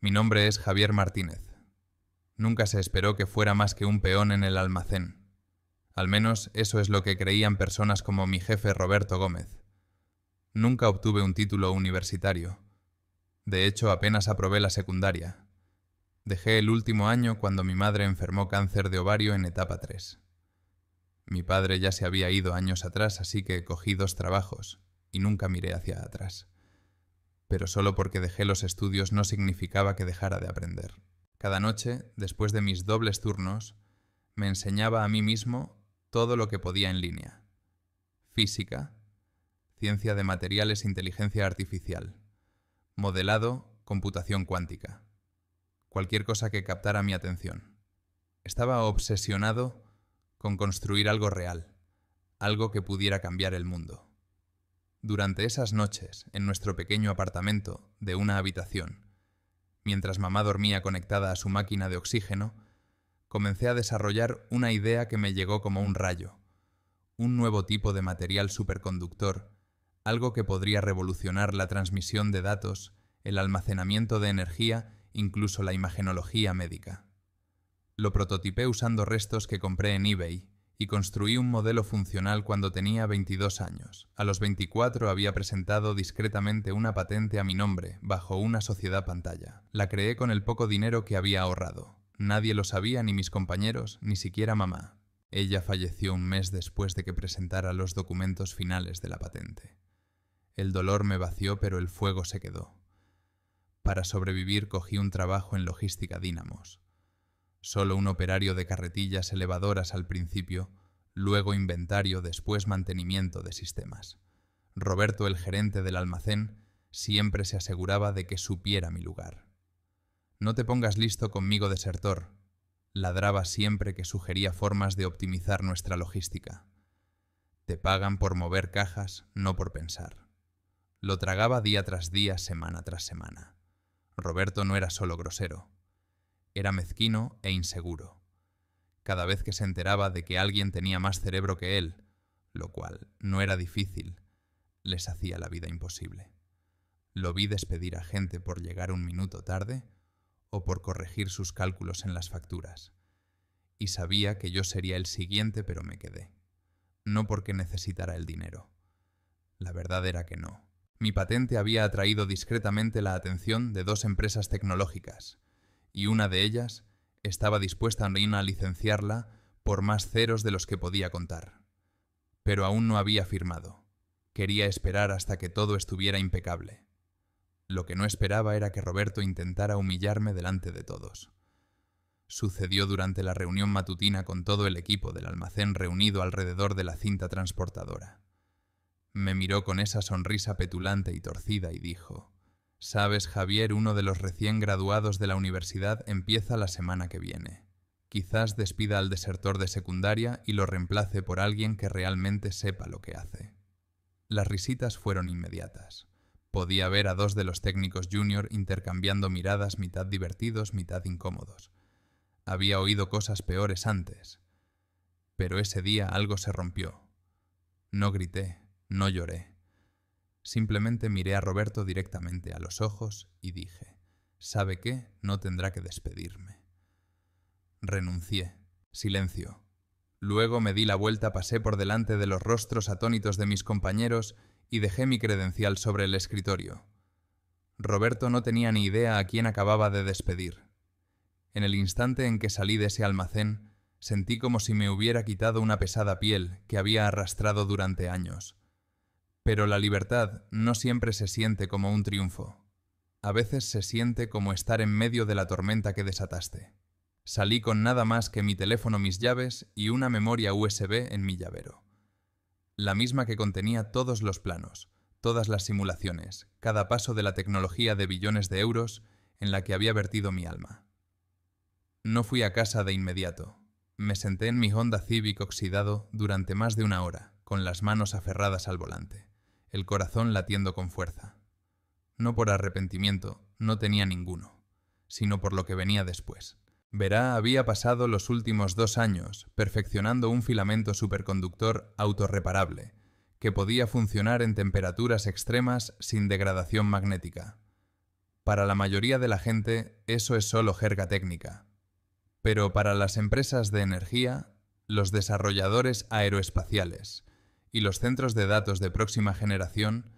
Mi nombre es Javier Martínez. Nunca se esperó que fuera más que un peón en el almacén. Al menos eso es lo que creían personas como mi jefe Roberto Gómez. Nunca obtuve un título universitario. De hecho, apenas aprobé la secundaria. Dejé el último año cuando mi madre enfermó cáncer de ovario en etapa 3. Mi padre ya se había ido años atrás, así que cogí 2 trabajos y nunca miré hacia atrás. Pero solo porque dejé los estudios no significaba que dejara de aprender. Cada noche, después de mis dobles turnos, me enseñaba a mí mismo todo lo que podía en línea. Física, ciencia de materiales e inteligencia artificial, modelado, computación cuántica. Cualquier cosa que captara mi atención. Estaba obsesionado con construir algo real, algo que pudiera cambiar el mundo. Durante esas noches, en nuestro pequeño apartamento de una habitación, mientras mamá dormía conectada a su máquina de oxígeno, comencé a desarrollar una idea que me llegó como un rayo, un nuevo tipo de material superconductor, algo que podría revolucionar la transmisión de datos, el almacenamiento de energía, incluso la imagenología médica. Lo prototipé usando restos que compré en eBay y construí un modelo funcional cuando tenía 22 años. A los 24 había presentado discretamente una patente a mi nombre bajo una sociedad pantalla. La creé con el poco dinero que había ahorrado. Nadie lo sabía, ni mis compañeros, ni siquiera mamá. Ella falleció un mes después de que presentara los documentos finales de la patente. El dolor me vació, pero el fuego se quedó. Para sobrevivir cogí un trabajo en logística Dínamos. Solo un operario de carretillas elevadoras al principio, luego inventario, después mantenimiento de sistemas. Roberto, el gerente del almacén, siempre se aseguraba de que supiera mi lugar. «No te pongas listo conmigo, desertor», ladraba siempre que sugería formas de optimizar nuestra logística. «Te pagan por mover cajas, no por pensar». Lo tragaba día tras día, semana tras semana. Roberto no era solo grosero. Era mezquino e inseguro. Cada vez que se enteraba de que alguien tenía más cerebro que él, lo cual no era difícil, les hacía la vida imposible. Lo vi despedir a gente por llegar un minuto tarde o por corregir sus cálculos en las facturas. Y sabía que yo sería el siguiente, pero me quedé. No porque necesitara el dinero. La verdad era que no. Mi patente había atraído discretamente la atención de 2 empresas tecnológicas, y una de ellas estaba dispuesta a licenciarla por más ceros de los que podía contar. Pero aún no había firmado. Quería esperar hasta que todo estuviera impecable. Lo que no esperaba era que Roberto intentara humillarme delante de todos. Sucedió durante la reunión matutina con todo el equipo del almacén reunido alrededor de la cinta transportadora. Me miró con esa sonrisa petulante y torcida y dijo: «Sabes, Javier, uno de los recién graduados de la universidad empieza la semana que viene. Quizás despida al desertor de secundaria y lo reemplace por alguien que realmente sepa lo que hace». Las risitas fueron inmediatas. Podía ver a 2 de los técnicos junior intercambiando miradas, mitad divertidos, mitad incómodos. Había oído cosas peores antes. Pero ese día algo se rompió. No grité, no lloré. Simplemente miré a Roberto directamente a los ojos y dije: «¿Sabe qué? No tendrá que despedirme». Renuncié. Silencio. Luego me di la vuelta, pasé por delante de los rostros atónitos de mis compañeros y dejé mi credencial sobre el escritorio. Roberto no tenía ni idea a quién acababa de despedir. En el instante en que salí de ese almacén, sentí como si me hubiera quitado una pesada piel que había arrastrado durante años. Pero la libertad no siempre se siente como un triunfo. A veces se siente como estar en medio de la tormenta que desataste. Salí con nada más que mi teléfono, mis llaves y una memoria USB en mi llavero. La misma que contenía todos los planos, todas las simulaciones, cada paso de la tecnología de billones de euros en la que había vertido mi alma. No fui a casa de inmediato. Me senté en mi Honda Civic oxidado durante más de 1 hora, con las manos aferradas al volante, el corazón latiendo con fuerza. No por arrepentimiento, no tenía ninguno, sino por lo que venía después. Verá, había pasado los últimos 2 años perfeccionando un filamento superconductor autorreparable, que podía funcionar en temperaturas extremas sin degradación magnética. Para la mayoría de la gente, eso es solo jerga técnica. Pero para las empresas de energía, los desarrolladores aeroespaciales y los centros de datos de próxima generación,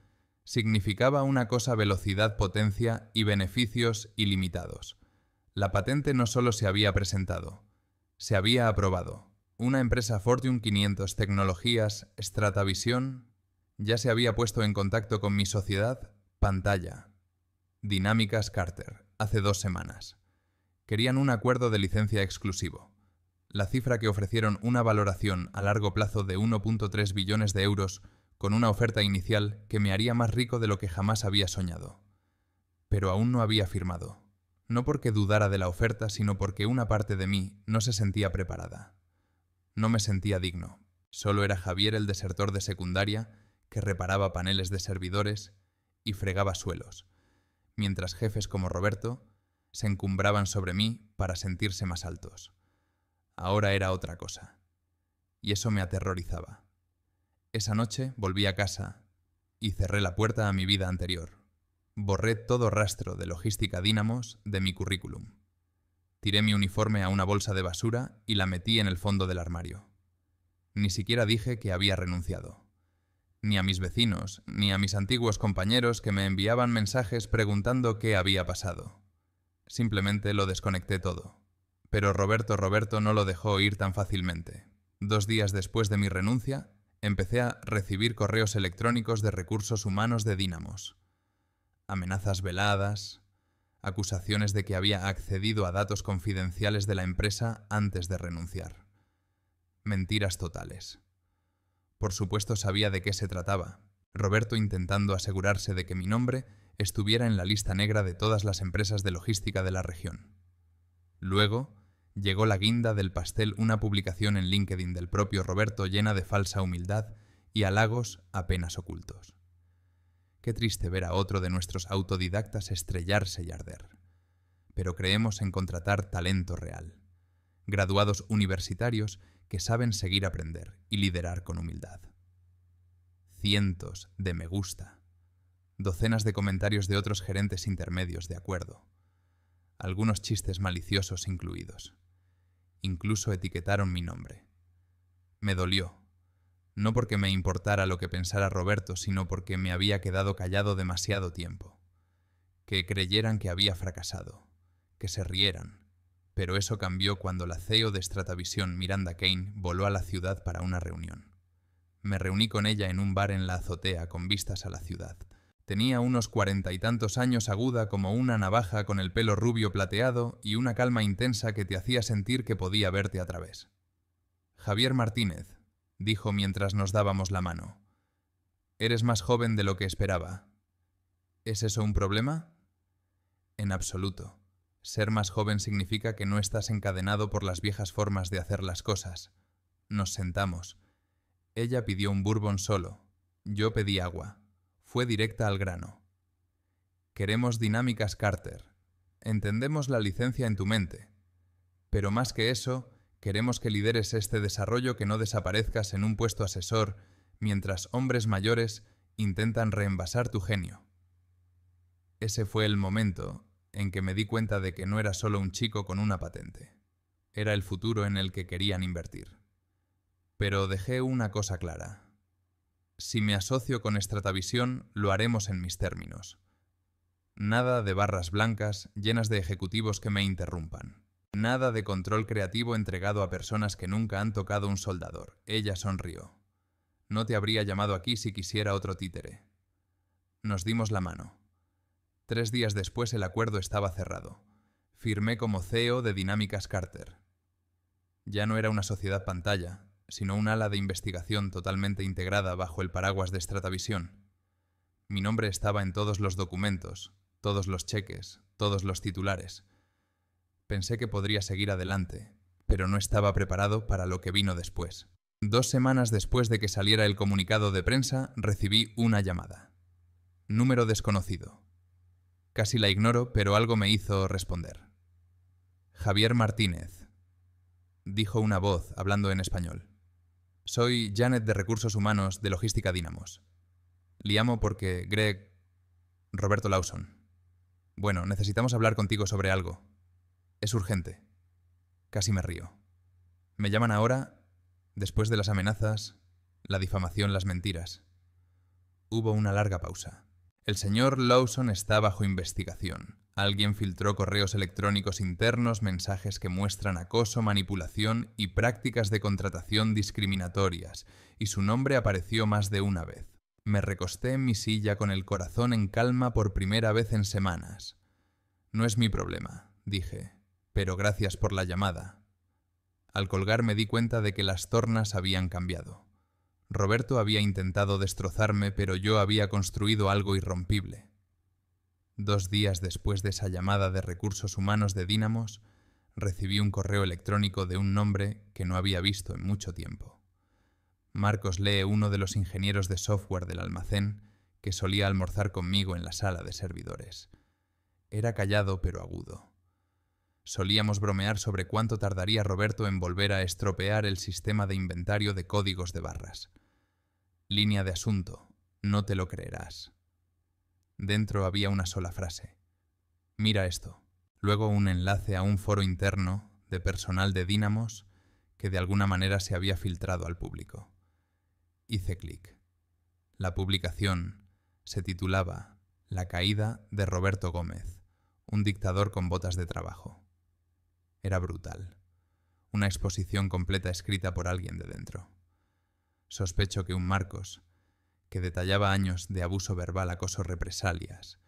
significaba una cosa: velocidad, potencia y beneficios ilimitados. La patente no solo se había presentado, se había aprobado. Una empresa Fortune 500 Tecnologías Stratavisión ya se había puesto en contacto con mi sociedad pantalla, Dinámicas Carter, hace 2 semanas. Querían un acuerdo de licencia exclusivo. La cifra que ofrecieron, una valoración a largo plazo de 1.3 billones de euros, con una oferta inicial que me haría más rico de lo que jamás había soñado. Pero aún no había firmado. No porque dudara de la oferta, sino porque una parte de mí no se sentía preparada. No me sentía digno. Solo era Javier, el desertor de secundaria, que reparaba paneles de servidores y fregaba suelos, mientras jefes como Roberto se encumbraban sobre mí para sentirse más altos. Ahora era otra cosa, y eso me aterrorizaba. Esa noche volví a casa y cerré la puerta a mi vida anterior. Borré todo rastro de Logística Dínamos de mi currículum. Tiré mi uniforme a una bolsa de basura y la metí en el fondo del armario. Ni siquiera dije que había renunciado. Ni a mis vecinos, ni a mis antiguos compañeros que me enviaban mensajes preguntando qué había pasado. Simplemente lo desconecté todo. Pero Roberto no lo dejó ir tan fácilmente. 2 días después de mi renuncia, empecé a recibir correos electrónicos de recursos humanos de Dínamos. Amenazas veladas, acusaciones de que había accedido a datos confidenciales de la empresa antes de renunciar. Mentiras totales. Por supuesto sabía de qué se trataba. Roberto intentando asegurarse de que mi nombre estuviera en la lista negra de todas las empresas de logística de la región. Luego, llegó la guinda del pastel, una publicación en LinkedIn del propio Roberto llena de falsa humildad y halagos apenas ocultos. Qué triste ver a otro de nuestros autodidactas estrellarse y arder. Pero creemos en contratar talento real. Graduados universitarios que saben seguir aprender y liderar con humildad. Cientos de me gusta. Docenas de comentarios de otros gerentes intermedios de acuerdo. Algunos chistes maliciosos incluidos. Incluso etiquetaron mi nombre. Me dolió. No porque me importara lo que pensara Roberto, sino porque me había quedado callado demasiado tiempo. Que creyeran que había fracasado. Que se rieran. Pero eso cambió cuando la CEO de Stratavisión, Miranda Kane, voló a la ciudad para una reunión. Me reuní con ella en un bar en la azotea con vistas a la ciudad. Tenía unos 40 y tantos años, aguda como una navaja, con el pelo rubio plateado y una calma intensa que te hacía sentir que podía verte a través. Javier Martínez, dijo mientras nos dábamos la mano. Eres más joven de lo que esperaba. ¿Es eso un problema? En absoluto. Ser más joven significa que no estás encadenado por las viejas formas de hacer las cosas. Nos sentamos. Ella pidió un bourbon solo. Yo pedí agua. Fue directa al grano. Queremos Dinámicas Carter. Entendemos la licencia en tu mente. Pero más que eso, queremos que lideres este desarrollo, que no desaparezcas en un puesto asesor mientras hombres mayores intentan reenvasar tu genio. Ese fue el momento en que me di cuenta de que no era solo un chico con una patente. Era el futuro en el que querían invertir. Pero dejé una cosa clara. Si me asocio con Stratavisión, lo haremos en mis términos. Nada de barras blancas llenas de ejecutivos que me interrumpan. Nada de control creativo entregado a personas que nunca han tocado un soldador. Ella sonrió. No te habría llamado aquí si quisiera otro títere. Nos dimos la mano. 3 días después el acuerdo estaba cerrado. Firmé como CEO de Dinámicas Carter. Ya no era una sociedad pantalla, sino un ala de investigación totalmente integrada bajo el paraguas de Stratavisión. Mi nombre estaba en todos los documentos, todos los cheques, todos los titulares. Pensé que podría seguir adelante, pero no estaba preparado para lo que vino después. 2 semanas después de que saliera el comunicado de prensa, recibí una llamada. Número desconocido. Casi la ignoro, pero algo me hizo responder. Javier Martínez, dijo una voz hablando en español. Soy Janet de Recursos Humanos de Logística Dínamos. Le llamo porque Roberto Lawson. Bueno, necesitamos hablar contigo sobre algo. Es urgente. Casi me río. Me llaman ahora, después de las amenazas, la difamación, las mentiras. Hubo una larga pausa. El señor Lawson está bajo investigación. Alguien filtró correos electrónicos internos, mensajes que muestran acoso, manipulación y prácticas de contratación discriminatorias, y su nombre apareció más de una vez. Me recosté en mi silla con el corazón en calma por primera vez en semanas. No es mi problema, dije, pero gracias por la llamada. Al colgar me di cuenta de que las tornas habían cambiado. Roberto había intentado destrozarme, pero yo había construido algo irrompible. 2 días después de esa llamada de recursos humanos de Dynamos, recibí un correo electrónico de un nombre que no había visto en mucho tiempo. Marcos Lee, uno de los ingenieros de software del almacén, que solía almorzar conmigo en la sala de servidores. Era callado pero agudo. Solíamos bromear sobre cuánto tardaría Roberto en volver a estropear el sistema de inventario de códigos de barras. Línea de asunto, no te lo creerás. Dentro había una sola frase. Mira esto. Luego un enlace a un foro interno de personal de Dynamos que de alguna manera se había filtrado al público. Hice clic. La publicación se titulaba La caída de Roberto Gómez, un dictador con botas de trabajo. Era brutal. Una exposición completa escrita por alguien de dentro. Sospecho que un Marcos, que detallaba años de abuso verbal, acoso, represalias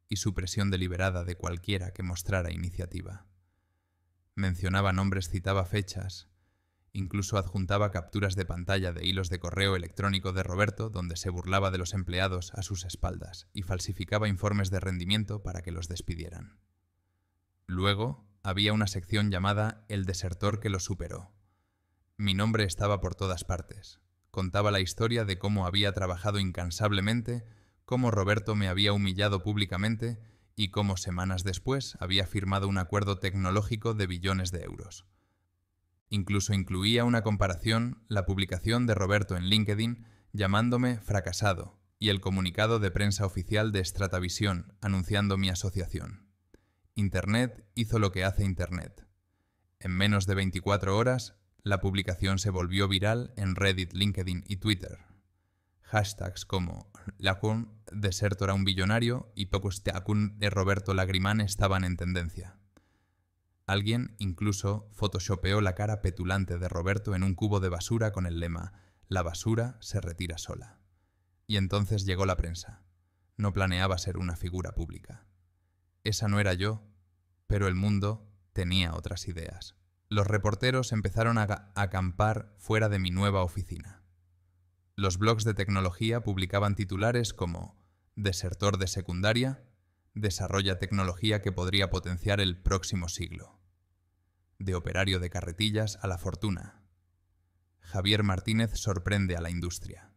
y supresión deliberada de cualquiera que mostrara iniciativa. Mencionaba nombres, citaba fechas, incluso adjuntaba capturas de pantalla de hilos de correo electrónico de Roberto donde se burlaba de los empleados a sus espaldas y falsificaba informes de rendimiento para que los despidieran. Luego había una sección llamada El desertor que lo superó. Mi nombre estaba por todas partes. Contaba la historia de cómo había trabajado incansablemente, cómo Roberto me había humillado públicamente y cómo semanas después había firmado un acuerdo tecnológico de billones de euros. Incluso incluía una comparación, la publicación de Roberto en LinkedIn llamándome fracasado y el comunicado de prensa oficial de Stratavisión anunciando mi asociación. Internet hizo lo que hace Internet. En menos de 24 horas, la publicación se volvió viral en Reddit, LinkedIn y Twitter. Hashtags como Lacun desertor a un billonario y Pocusteacun de Roberto Lagrimán estaban en tendencia. Alguien incluso photoshopeó la cara petulante de Roberto en un cubo de basura con el lema «La basura se retira sola». Y entonces llegó la prensa. No planeaba ser una figura pública. Esa no era yo, pero el mundo tenía otras ideas. Los reporteros empezaron a acampar fuera de mi nueva oficina. Los blogs de tecnología publicaban titulares como «Desertor de secundaria», «Desarrolla tecnología que podría potenciar el próximo siglo», «De operario de carretillas a la fortuna», «Javier Martínez sorprende a la industria»,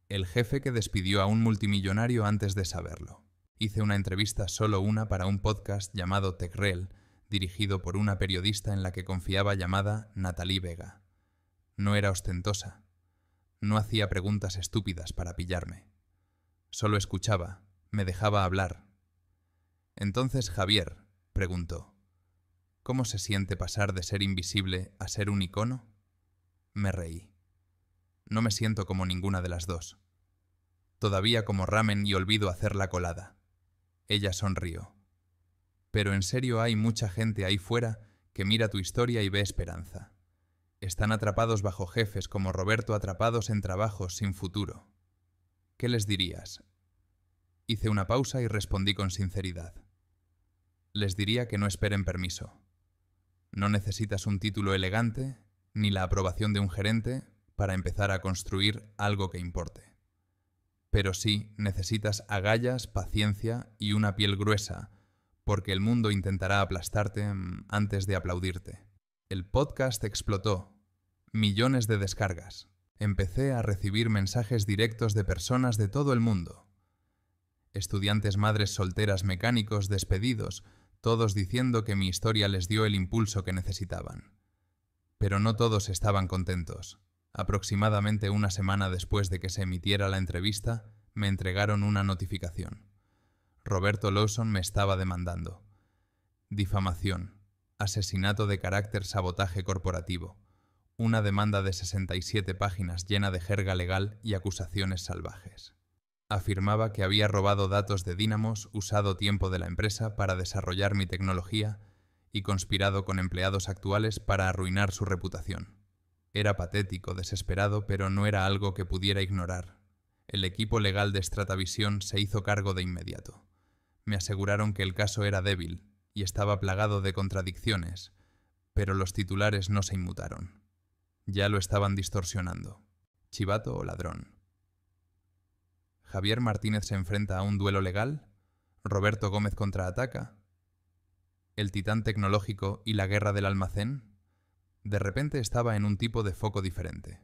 «El jefe que despidió a un multimillonario antes de saberlo». Hice una entrevista, solo una, para un podcast llamado TechRel, dirigido por una periodista en la que confiaba llamada Natalie Vega. No era ostentosa. No hacía preguntas estúpidas para pillarme. Solo escuchaba, me dejaba hablar. Entonces Javier preguntó, ¿cómo se siente pasar de ser invisible a ser un icono? Me reí. No me siento como ninguna de las dos. Todavía como ramen y olvido hacer la colada. Ella sonrió. Pero en serio hay mucha gente ahí fuera que mira tu historia y ve esperanza. Están atrapados bajo jefes como Roberto, atrapados en trabajos sin futuro. ¿Qué les dirías? Hice una pausa y respondí con sinceridad. Les diría que no esperen permiso. No necesitas un título elegante ni la aprobación de un gerente para empezar a construir algo que importe. Pero sí necesitas agallas, paciencia y una piel gruesa, porque el mundo intentará aplastarte antes de aplaudirte. El podcast explotó. Millones de descargas. Empecé a recibir mensajes directos de personas de todo el mundo. Estudiantes, madres solteras, mecánicos, despedidos, todos diciendo que mi historia les dio el impulso que necesitaban. Pero no todos estaban contentos. Aproximadamente una semana después de que se emitiera la entrevista, me entregaron una notificación. Roberto Lawson me estaba demandando. Difamación, asesinato de carácter, sabotaje corporativo. Una demanda de 67 páginas llena de jerga legal y acusaciones salvajes. Afirmaba que había robado datos de Dynamos, usado tiempo de la empresa para desarrollar mi tecnología y conspirado con empleados actuales para arruinar su reputación. Era patético, desesperado, pero no era algo que pudiera ignorar. El equipo legal de Stratavisión se hizo cargo de inmediato. Me aseguraron que el caso era débil y estaba plagado de contradicciones, pero los titulares no se inmutaron. Ya lo estaban distorsionando. ¿Chivato o ladrón? ¿Javier Martínez se enfrenta a un duelo legal? ¿Roberto Gómez contraataca? ¿El titán tecnológico y la guerra del almacén? De repente estaba en un tipo de foco diferente.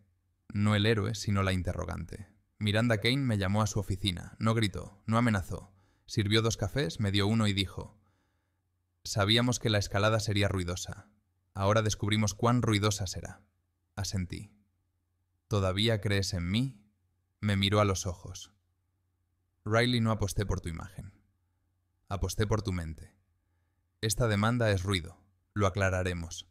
No el héroe, sino la interrogante. Miranda Kane me llamó a su oficina. No gritó, no amenazó. Sirvió 2 cafés, me dio uno y dijo: «Sabíamos que la escalada sería ruidosa. Ahora descubrimos cuán ruidosa será». Asentí. «¿Todavía crees en mí?». Me miró a los ojos. «Riley, no aposté por tu imagen. Aposté por tu mente. Esta demanda es ruido, lo aclararemos».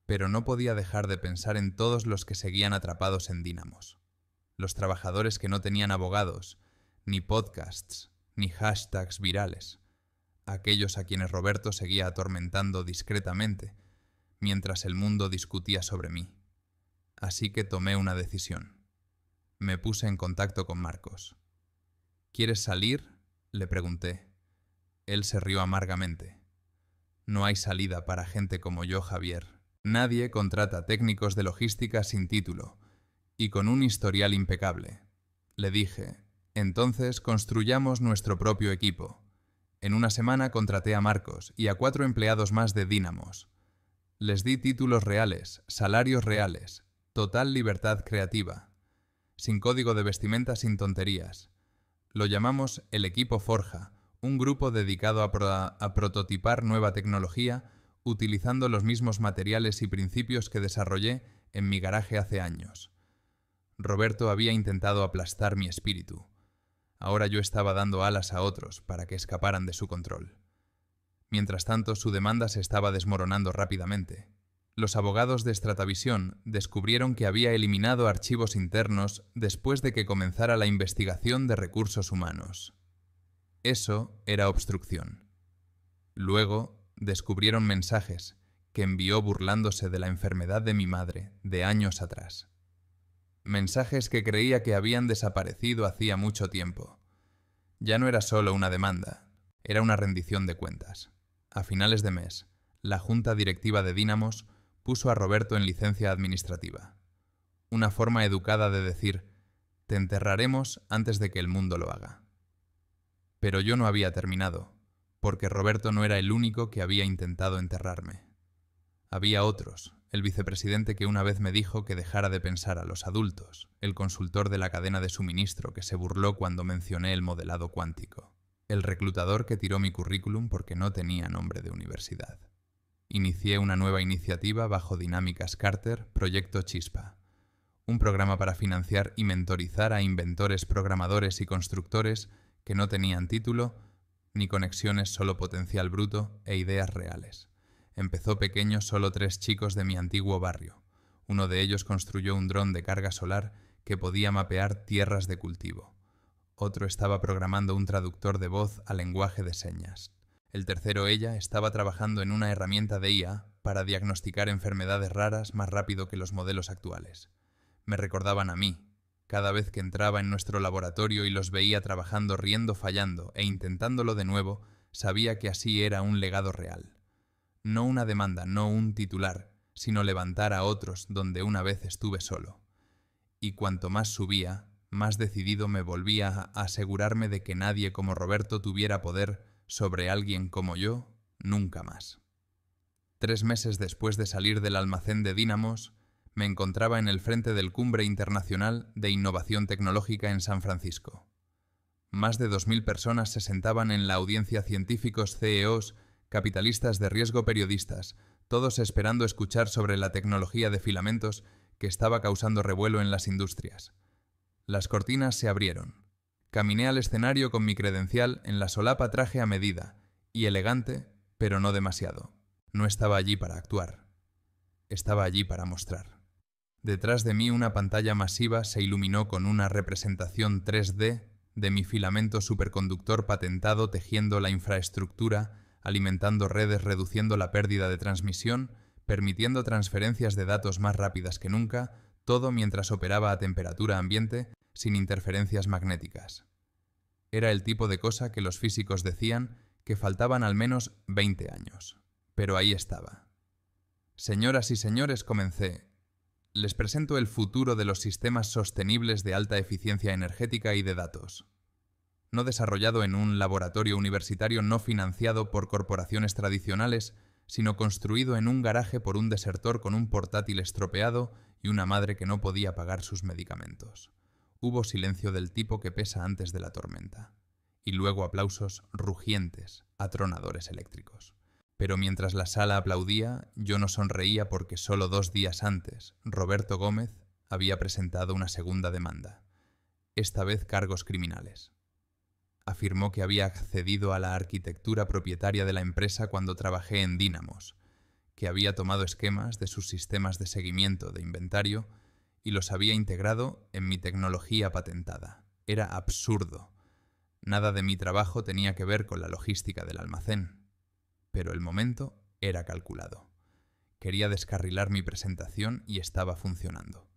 Pero no podía dejar de pensar en todos los que seguían atrapados en Dynamos. Los trabajadores que no tenían abogados, ni podcasts, ni hashtags virales. Aquellos a quienes Roberto seguía atormentando discretamente, mientras el mundo discutía sobre mí. Así que tomé una decisión. Me puse en contacto con Marcos. «¿Quieres salir?», le pregunté. Él se rió amargamente. «No hay salida para gente como yo, Javier. Nadie contrata técnicos de logística sin título y con un historial impecable». Le dije: «Entonces construyamos nuestro propio equipo». En una semana contraté a Marcos y a 4 empleados más de Dynamos. Les di títulos reales, salarios reales, total libertad creativa, sin código de vestimenta, sin tonterías. Lo llamamos el equipo Forja, un grupo dedicado a prototipar nueva tecnología utilizando los mismos materiales y principios que desarrollé en mi garaje hace años. Roberto había intentado aplastar mi espíritu. Ahora yo estaba dando alas a otros para que escaparan de su control. Mientras tanto, su demanda se estaba desmoronando rápidamente. Los abogados de Stratavisión descubrieron que había eliminado archivos internos después de que comenzara la investigación de recursos humanos. Eso era obstrucción. Luego, descubrieron mensajes que envió burlándose de la enfermedad de mi madre de años atrás. Mensajes que creía que habían desaparecido hacía mucho tiempo. Ya no era solo una demanda, era una rendición de cuentas. A finales de mes, la junta directiva de Dynamos puso a Roberto en licencia administrativa. Una forma educada de decir: «Te enterraremos antes de que el mundo lo haga». Pero yo no había terminado, porque Roberto no era el único que había intentado enterrarme. Había otros, el vicepresidente que una vez me dijo que dejara de pensar a los adultos, el consultor de la cadena de suministro que se burló cuando mencioné el modelado cuántico, el reclutador que tiró mi currículum porque no tenía nombre de universidad. Inicié una nueva iniciativa bajo Dinámicas Carter, Proyecto Chispa, un programa para financiar y mentorizar a inventores, programadores y constructores que no tenían título ni conexiones, solo potencial bruto e ideas reales. Empezó pequeño, solo 3 chicos de mi antiguo barrio. Uno de ellos construyó un dron de carga solar que podía mapear tierras de cultivo. Otro estaba programando un traductor de voz a lenguaje de señas. El tercero, ella, estaba trabajando en una herramienta de IA para diagnosticar enfermedades raras más rápido que los modelos actuales. Me recordaban a mí. Cada vez que entraba en nuestro laboratorio y los veía trabajando, riendo, fallando e intentándolo de nuevo, sabía que así era un legado real. No una demanda, no un titular, sino levantar a otros donde una vez estuve solo. Y cuanto más subía, más decidido me volvía a asegurarme de que nadie como Roberto tuviera poder sobre alguien como yo, nunca más. 3 meses después de salir del almacén de Dynamos, me encontraba en el frente del Cumbre Internacional de Innovación Tecnológica en San Francisco. Más de 2000 personas se sentaban en la audiencia, científicos, CEOs, capitalistas de riesgo, periodistas, todos esperando escuchar sobre la tecnología de filamentos que estaba causando revuelo en las industrias. Las cortinas se abrieron. Caminé al escenario con mi credencial en la solapa traje a medida, y elegante, pero no demasiado. No estaba allí para actuar. Estaba allí para mostrar. Detrás de mí una pantalla masiva se iluminó con una representación 3D de mi filamento superconductor patentado tejiendo la infraestructura, alimentando redes, reduciendo la pérdida de transmisión, permitiendo transferencias de datos más rápidas que nunca, todo mientras operaba a temperatura ambiente, sin interferencias magnéticas. Era el tipo de cosa que los físicos decían que faltaban al menos 20 años. Pero ahí estaba. Señoras y señores, comencé. Les presento el futuro de los sistemas sostenibles de alta eficiencia energética y de datos. No desarrollado en un laboratorio universitario no financiado por corporaciones tradicionales, sino construido en un garaje por un desertor con un portátil estropeado y una madre que no podía pagar sus medicamentos. Hubo silencio del tipo que pesa antes de la tormenta. Y luego aplausos rugientes, atronadores eléctricos. Pero mientras la sala aplaudía, yo no sonreía porque solo 2 días antes, Roberto Gómez había presentado una segunda demanda. Esta vez cargos criminales. Afirmó que había accedido a la arquitectura propietaria de la empresa cuando trabajé en Dynamos, que había tomado esquemas de sus sistemas de seguimiento de inventario y los había integrado en mi tecnología patentada. Era absurdo. Nada de mi trabajo tenía que ver con la logística del almacén. Pero el momento era calculado. Quería descarrilar mi presentación y estaba funcionando.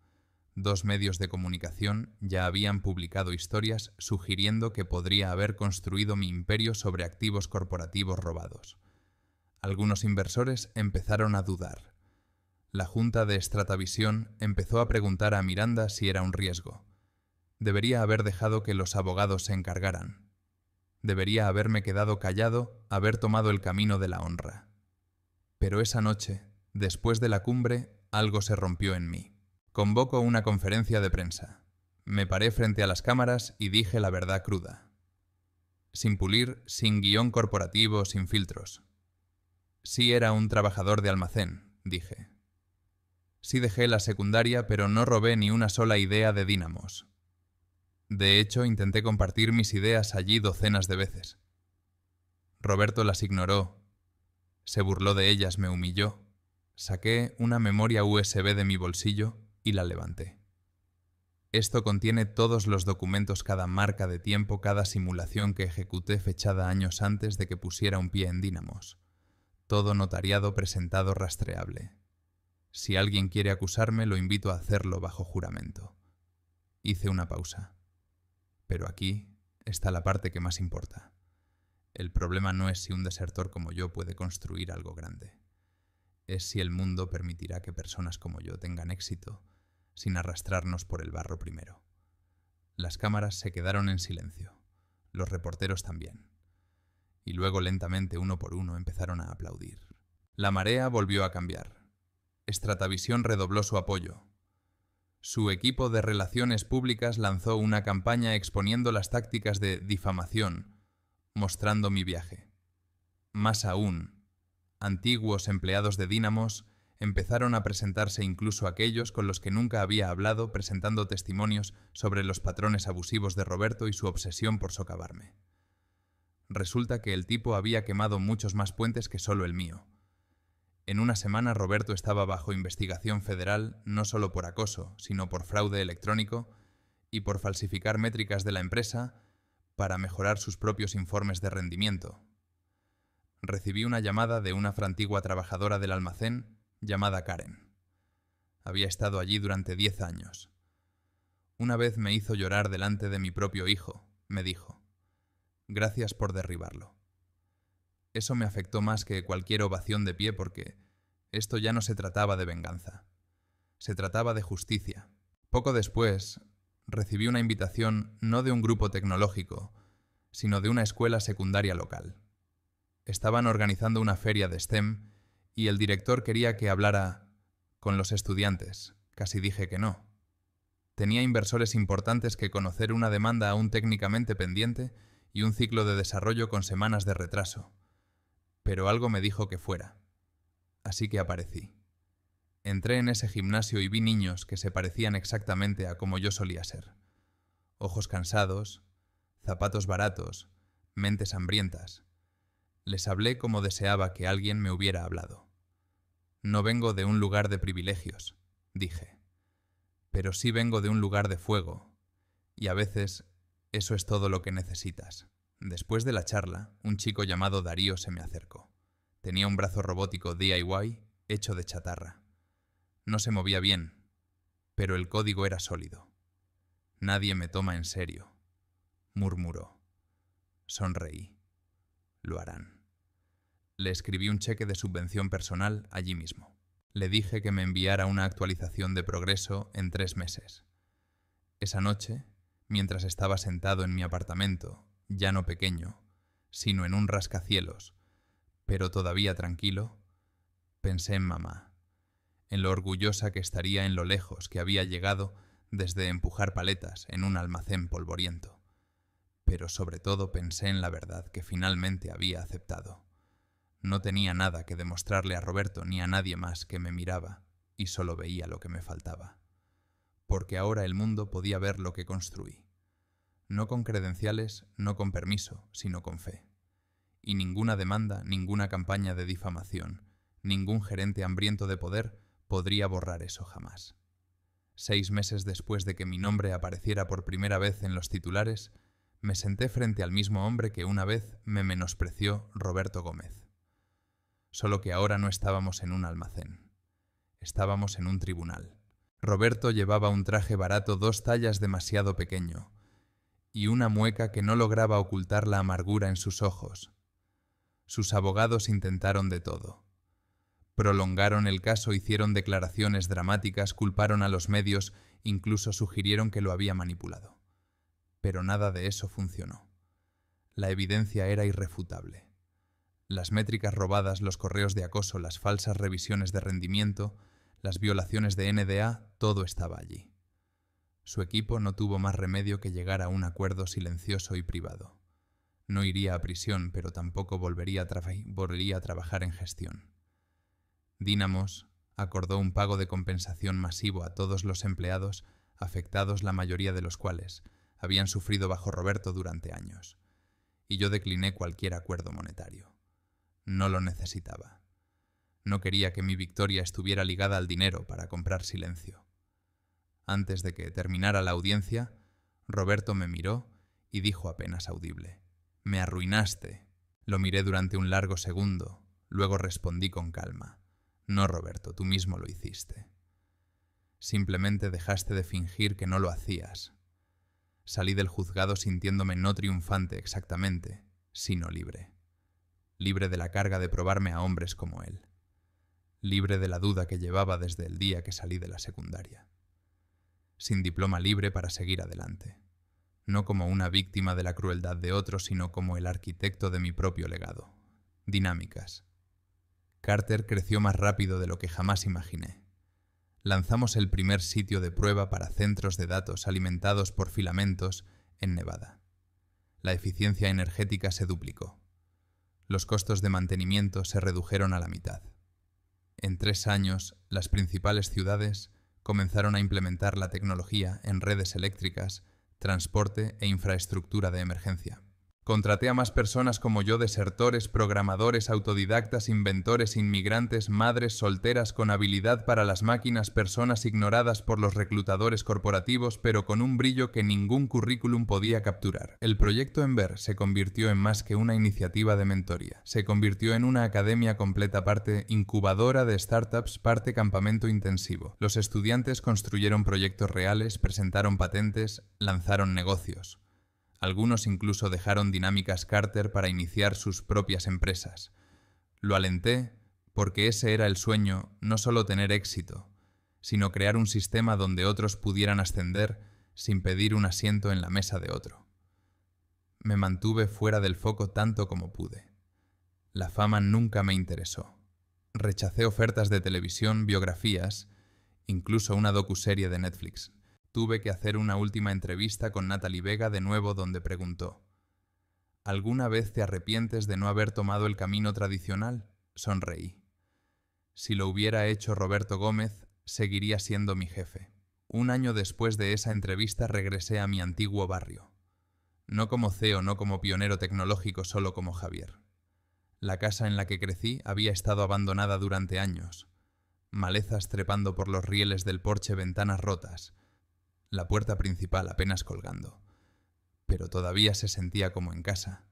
2 medios de comunicación ya habían publicado historias sugiriendo que podría haber construido mi imperio sobre activos corporativos robados. Algunos inversores empezaron a dudar. La junta de Stratavisión empezó a preguntar a Miranda si era un riesgo. Debería haber dejado que los abogados se encargaran. Debería haberme quedado callado, haber tomado el camino de la honra. Pero esa noche, después de la cumbre, algo se rompió en mí. Convoco una conferencia de prensa. Me paré frente a las cámaras y dije la verdad cruda. Sin pulir, sin guión corporativo, sin filtros. Sí era un trabajador de almacén, dije. Sí dejé la secundaria, pero no robé ni una sola idea de Dynamos. De hecho, intenté compartir mis ideas allí docenas de veces. Roberto las ignoró, se burló de ellas, me humilló. Saqué una memoria USB de mi bolsillo y la levanté. Esto contiene todos los documentos, cada marca de tiempo, cada simulación que ejecuté fechada años antes de que pusiera un pie en Dynamos. Todo notariado, presentado, rastreable. Si alguien quiere acusarme, lo invito a hacerlo bajo juramento. Hice una pausa. Pero aquí está la parte que más importa. El problema no es si un desertor como yo puede construir algo grande. Es si el mundo permitirá que personas como yo tengan éxito, sin arrastrarnos por el barro primero. Las cámaras se quedaron en silencio, los reporteros también. Y luego lentamente, uno por uno, empezaron a aplaudir. La marea volvió a cambiar. Stratavisión redobló su apoyo. Su equipo de relaciones públicas lanzó una campaña exponiendo las tácticas de difamación, mostrando mi viaje. Más aún, antiguos empleados de Dynamos empezaron a presentarse, incluso aquellos con los que nunca había hablado, presentando testimonios sobre los patrones abusivos de Roberto y su obsesión por socavarme. Resulta que el tipo había quemado muchos más puentes que solo el mío. En una semana Roberto estaba bajo investigación federal no solo por acoso, sino por fraude electrónico y por falsificar métricas de la empresa para mejorar sus propios informes de rendimiento. Recibí una llamada de una antigua trabajadora del almacén llamada Karen. Había estado allí durante 10 años. Una vez me hizo llorar delante de mi propio hijo, me dijo. Gracias por derribarlo. Eso me afectó más que cualquier ovación de pie porque esto ya no se trataba de venganza. Se trataba de justicia. Poco después, recibí una invitación no de un grupo tecnológico, sino de una escuela secundaria local. Estaban organizando una feria de STEM y el director quería que hablara con los estudiantes. Casi dije que no. Tenía inversores importantes que conocer, una demanda aún técnicamente pendiente y un ciclo de desarrollo con semanas de retraso. Pero algo me dijo que fuera. Así que aparecí. Entré en ese gimnasio y vi niños que se parecían exactamente a como yo solía ser. Ojos cansados, zapatos baratos, mentes hambrientas. Les hablé como deseaba que alguien me hubiera hablado. No vengo de un lugar de privilegios, dije, pero sí vengo de un lugar de fuego, y a veces eso es todo lo que necesitas. Después de la charla, un chico llamado Darío se me acercó. Tenía un brazo robótico DIY hecho de chatarra. No se movía bien, pero el código era sólido. Nadie me toma en serio, murmuró. Sonreí. Lo harán. Le escribí un cheque de subvención personal allí mismo. Le dije que me enviara una actualización de progreso en 3 meses. Esa noche, mientras estaba sentado en mi apartamento, ya no pequeño, sino en un rascacielos, pero todavía tranquilo, pensé en mamá, en lo orgullosa que estaría en lo lejos que había llegado desde empujar paletas en un almacén polvoriento. Pero sobre todo pensé en la verdad que finalmente había aceptado. No tenía nada que demostrarle a Roberto ni a nadie más que me miraba y solo veía lo que me faltaba. Porque ahora el mundo podía ver lo que construí. No con credenciales, no con permiso, sino con fe. Y ninguna demanda, ninguna campaña de difamación, ningún gerente hambriento de poder podría borrar eso jamás. 6 meses después de que mi nombre apareciera por primera vez en los titulares, me senté frente al mismo hombre que una vez me menospreció Roberto Gómez. Solo que ahora no estábamos en un almacén. Estábamos en un tribunal. Roberto llevaba un traje barato 2 tallas demasiado pequeño y una mueca que no lograba ocultar la amargura en sus ojos. Sus abogados intentaron de todo. Prolongaron el caso, hicieron declaraciones dramáticas, culparon a los medios, incluso sugirieron que lo había manipulado. Pero nada de eso funcionó. La evidencia era irrefutable. Las métricas robadas, los correos de acoso, las falsas revisiones de rendimiento, las violaciones de NDA, todo estaba allí. Su equipo no tuvo más remedio que llegar a un acuerdo silencioso y privado. No iría a prisión, pero tampoco volvería a trabajar en gestión. Dynamos acordó un pago de compensación masivo a todos los empleados afectados, la mayoría de los cuales habían sufrido bajo Roberto durante años, y yo decliné cualquier acuerdo monetario. No lo necesitaba. No quería que mi victoria estuviera ligada al dinero para comprar silencio. Antes de que terminara la audiencia, Roberto me miró y dijo apenas audible: «Me arruinaste». Lo miré durante un largo segundo, luego respondí con calma: «No, Roberto, tú mismo lo hiciste. Simplemente dejaste de fingir que no lo hacías». Salí del juzgado sintiéndome no triunfante exactamente, sino libre. Libre de la carga de probarme a hombres como él. Libre de la duda que llevaba desde el día que salí de la secundaria. Sin diploma, libre para seguir adelante. No como una víctima de la crueldad de otros, sino como el arquitecto de mi propio legado. Dinámicas. Carter creció más rápido de lo que jamás imaginé. Lanzamos el primer sitio de prueba para centros de datos alimentados por filamentos en Nevada. La eficiencia energética se duplicó. Los costos de mantenimiento se redujeron a la mitad. En 3 años, las principales ciudades comenzaron a implementar la tecnología en redes eléctricas, transporte e infraestructura de emergencia. Contraté a más personas como yo, desertores, programadores, autodidactas, inventores, inmigrantes, madres solteras con habilidad para las máquinas, personas ignoradas por los reclutadores corporativos, pero con un brillo que ningún currículum podía capturar. El proyecto Ember se convirtió en más que una iniciativa de mentoría. Se convirtió en una academia completa, parte incubadora de startups, parte campamento intensivo. Los estudiantes construyeron proyectos reales, presentaron patentes, lanzaron negocios. Algunos incluso dejaron Dinámicas Carter para iniciar sus propias empresas. Lo alenté porque ese era el sueño, no solo tener éxito, sino crear un sistema donde otros pudieran ascender sin pedir un asiento en la mesa de otro. Me mantuve fuera del foco tanto como pude. La fama nunca me interesó. Rechacé ofertas de televisión, biografías, incluso una docuserie de Netflix. Tuve que hacer una última entrevista con Natalie Vega de nuevo, donde preguntó: ¿alguna vez te arrepientes de no haber tomado el camino tradicional? Sonreí. Si lo hubiera hecho Roberto Gómez, seguiría siendo mi jefe. 1 año después de esa entrevista regresé a mi antiguo barrio. No como CEO, no como pionero tecnológico, solo como Javier. La casa en la que crecí había estado abandonada durante años. Malezas trepando por los rieles del porche, ventanas rotas. La puerta principal apenas colgando. Pero todavía se sentía como en casa.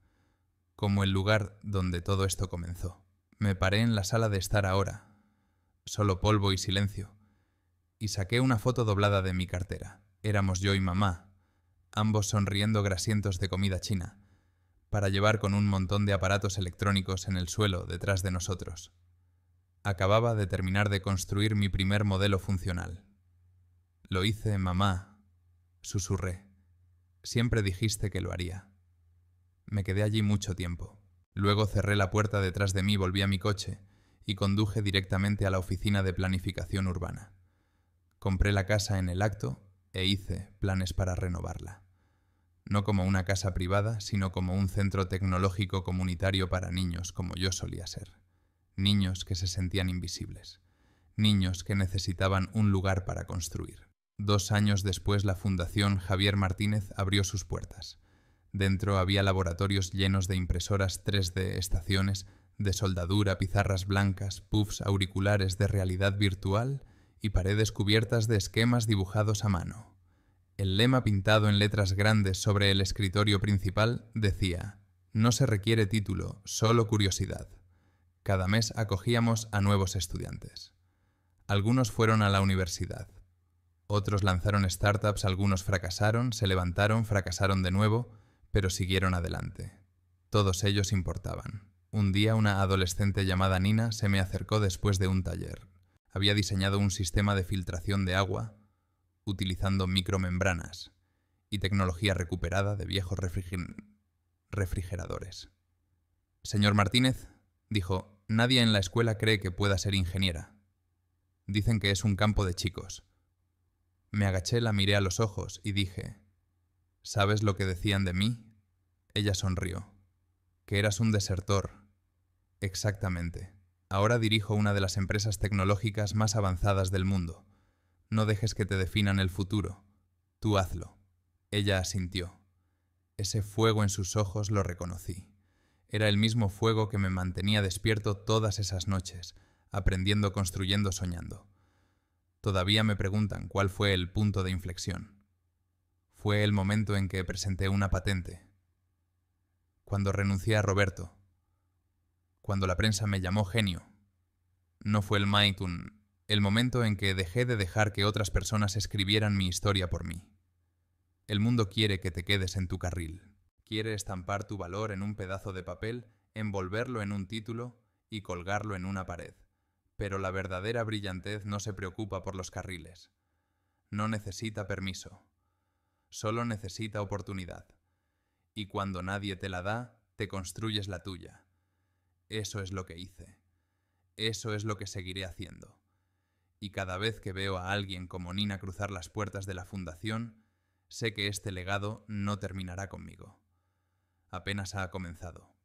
Como el lugar donde todo esto comenzó. Me paré en la sala de estar ahora. Solo polvo y silencio. Y saqué una foto doblada de mi cartera. Éramos yo y mamá, ambos sonriendo grasientos de comida china, para llevar con un montón de aparatos electrónicos en el suelo detrás de nosotros. Acababa de terminar de construir mi primer modelo funcional. Lo hice, mamá, susurré. Siempre dijiste que lo haría. Me quedé allí mucho tiempo. Luego cerré la puerta detrás de mí, volví a mi coche y conduje directamente a la oficina de planificación urbana. Compré la casa en el acto e hice planes para renovarla. No como una casa privada, sino como un centro tecnológico comunitario para niños, como yo solía ser. Niños que se sentían invisibles. Niños que necesitaban un lugar para construir. 2 años después, la Fundación Javier Martínez abrió sus puertas. Dentro había laboratorios llenos de impresoras 3D, estaciones de soldadura, pizarras blancas, puffs, auriculares de realidad virtual y paredes cubiertas de esquemas dibujados a mano. El lema pintado en letras grandes sobre el escritorio principal decía: no se requiere título, solo curiosidad. Cada mes acogíamos a nuevos estudiantes. Algunos fueron a la universidad. Otros lanzaron startups, algunos fracasaron, se levantaron, fracasaron de nuevo, pero siguieron adelante. Todos ellos importaban. Un día una adolescente llamada Nina se me acercó después de un taller. Había diseñado un sistema de filtración de agua utilizando micromembranas y tecnología recuperada de viejos refrigeradores. Señor Martínez, dijo, nadie en la escuela cree que pueda ser ingeniera. Dicen que es un campo de chicos. Me agaché, la miré a los ojos y dije, ¿sabes lo que decían de mí? Ella sonrió. Que eras un desertor. Exactamente. Ahora dirijo una de las empresas tecnológicas más avanzadas del mundo. No dejes que te definan el futuro. Tú hazlo. Ella asintió. Ese fuego en sus ojos lo reconocí. Era el mismo fuego que me mantenía despierto todas esas noches, aprendiendo, construyendo, soñando. Todavía me preguntan cuál fue el punto de inflexión. Fue el momento en que presenté una patente. Cuando renuncié a Roberto. Cuando la prensa me llamó genio. No fue el Maitun, el momento en que dejé de dejar que otras personas escribieran mi historia por mí. El mundo quiere que te quedes en tu carril. Quiere estampar tu valor en un pedazo de papel, envolverlo en un título y colgarlo en una pared. Pero la verdadera brillantez no se preocupa por los carriles. No necesita permiso. Solo necesita oportunidad. Y cuando nadie te la da, te construyes la tuya. Eso es lo que hice. Eso es lo que seguiré haciendo. Y cada vez que veo a alguien como Nina cruzar las puertas de la fundación, sé que este legado no terminará conmigo. Apenas ha comenzado.